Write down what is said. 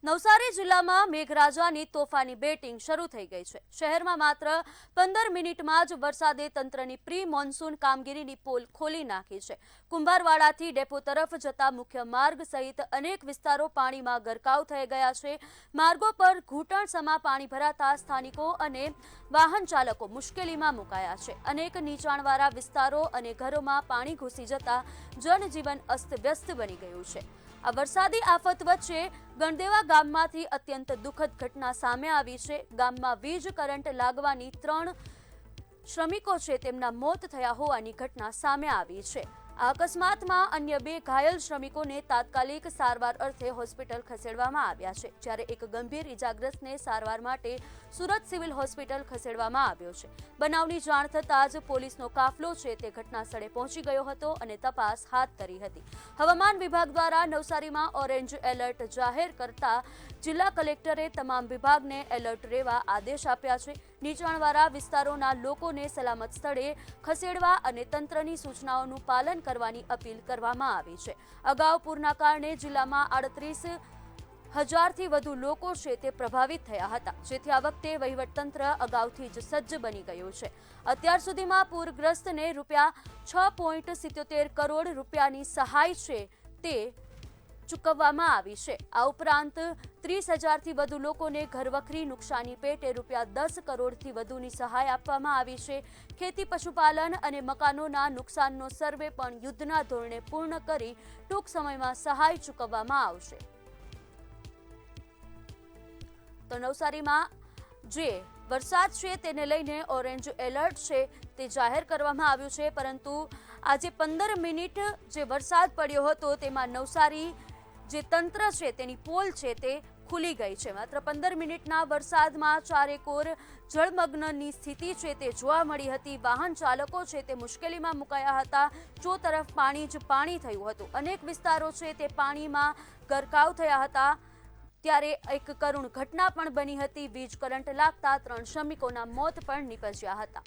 નવસારી જિલ્લામાં મેઘરાજાની તોફાની બેટિંગ શરૂ થઈ ગઈ છે। શહેરમાં માત્ર 15 મિનિટમાં જ વરસાદે તંત્રની પ્રી મોન્સૂન કામગીરીની પોલ ખોલી નાખી છે। કુંભારવાડાથી ડેપો તરફ જતા મુખ્ય માર્ગ સહિત અનેક વિસ્તારો પાણીમાં ગરકાવ થઈ ગયા છે। માર્ગો પર ઘૂંટણસમા પાણી ભરાતા સ્થાનિકો અને વાહન ચાલકો મુશ્કેલીમાં મુકાયા છે। અનેક નીચાણવાળા વિસ્તારો અને ઘરોમાં પાણી ઘૂસી જતા જનજીવન અસ્તવ્યસ્ત બની ગયું છે। આ વરસાદી આફત વચ્ચે ગણદેવા ગામમાંથી અત્યંત દુઃખદ ઘટના સામે આવી છે। ગામમાં વીજ કરંટ લાગવાની 3 શ્રમિકો છે તેમના મોત થયા હોવાની ઘટના સામે આવી છે। આ અકસ્માતમાં અન્ય 2 ઘાયલ શ્રમિકોને તાત્કાલિક સારવાર અર્થે હોસ્પિટલ ખસેડવામાં આવ્યા છે, જ્યારે એક ગંભીર ઇજાગ્રસ્તને સારવાર માટે સુરત સિવિલ હોસ્પિટલ ખસેડવામાં આવ્યો છે। બનાવની જાણ થતાં જ પોલીસનો કાફલો છે તે ઘટના સ્થળે પહોંચી ગયો હતો અને તપાસ હાથ ધરી હતી। હવામાન વિભાગ દ્વારા નવસારીમાં ઓરેન્જ એલર્ટ જાહેર કરતા જિલ્લા કલેક્ટરે તમામ વિભાગને એલર્ટ રહેવા આદેશ આપ્યા છે। નીચાણવાળા વિસ્તારોના લોકોને સલામત સ્થળે ખસેડવા અને તંત્રની સૂચનાઓનું પાલન કરવાની અપીલ કરવામાં આવી છે। અગાઉ પૂરના કારણે જિલ્લામાં 38,000થી વધુ લોકો છે તે પ્રભાવિત થયા હતા, જેથી આ વખતે વહીવટતંત્ર અગાઉથી જ સજ્જ બની ગયું છે। અત્યાર સુધીમાં પૂરગ્રસ્તને ₹6.77 કરોડ રૂપિયાની સહાય છે તે ચૂકવવામાં આવી છે। આ ઉપરાંત 30,000થી વધુ લોકોને ઘરવખરી નુકસાની પેટે ₹10 કરોડથી વધુની સહાય આપવામાં આવી છે। ખેતી, પશુપાલન અને મકાનોના નુકસાનનો સર્વે પણ યુદ્ધના ધોરણે પૂર્ણ કરી ટૂંક સમયમાં સહાય ચૂકવવામાં આવશે। તો નવસારીમાં જે વરસાદ છે તેને લઈને ઓરેન્જ એલર્ટ છે તે જાહેર કરવામાં આવ્યું છે, પરંતુ આજે 15 મિનિટ જે વરસાદ પડ્યો હતો તેમાં નવસારી જે તંત્ર છે તેની પોલ છે તે ખુલી ગઈ છે। માત્ર 15 મિનિટના વરસાદમાં ચારેકોર જળમગ્નની સ્થિતિ છે તે જોવા મળી હતી। વાહન ચાલકો છે તે મુશ્કેલીમાં મુકાયા હતા। ચોતરફ પાણી જ પાણી થયું હતું। અનેક વિસ્તારો છે તે પાણીમાં ગરકાવ થયા હતા। ત્યારે એક કરુણ ઘટના પણ બની હતી। વીજ કરંટ લાગતા 3 શ્રમિકોના મોત પણ નીપજ્યા હતા।